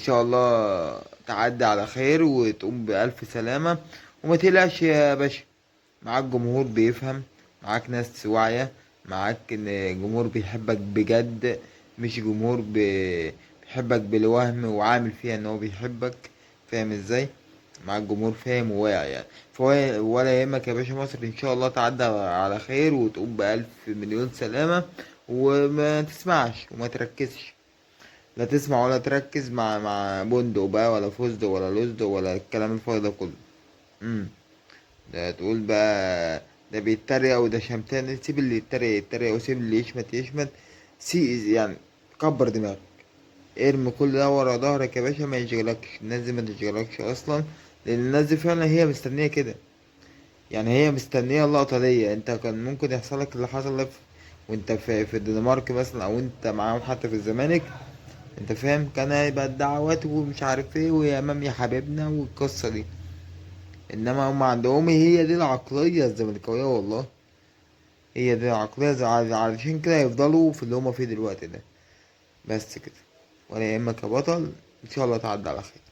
ان شاء الله تعدي على خير وتقوم بألف سلامة. وما تقلقش يا باشا، معاك جمهور بيفهم، معاك ناس واعية، معاك جمهور بيحبك بجد، مش جمهور بيحبك بالوهم وعامل فيها ان هو بيحبك. فاهم ازاي؟ معاك جمهور فاهم وواعي يعني. فهو ولا يهمك يا باشا، مصر ان شاء الله تعدي على خير وتقوم بألف مليون سلامة. وما تسمعش وما تركزش، لا تسمع ولا تركز مع بندق بقى ولا فستق ولا لزق ولا الكلام الفاضي ده كله. امم ده تقول بقى ده بيتريق وده شمتان، سيب اللي يتريق يتريق وسيب اللي يشمت يشمت. يعني كبر دماغك، ارمي كل ده ورا ظهرك يا باشا، ما يشغلكش الناس دي، ما تشغلكش اصلا. لان الناس دي فعلا هي مستنيه كده، يعني هي مستنيه اللقطه دي. انت كان ممكن يحصل لك اللي حصل لك وانت في الدنمارك مثلا، او انت معاهم حتى في الزمالك. انت فاهم؟ كان هيبقى الدعوات ومش عارف ايه ويا امام يا حبيبنا والقصه دي. انما هم عندهم هي دي العقليه الزملكاويه والله، هي دي العقليه علشان كده يفضلوا في اللي هم فيه دلوقتي ده. بس كده. ولا يهمك يا بطل، ان شاء الله تعدي على خير.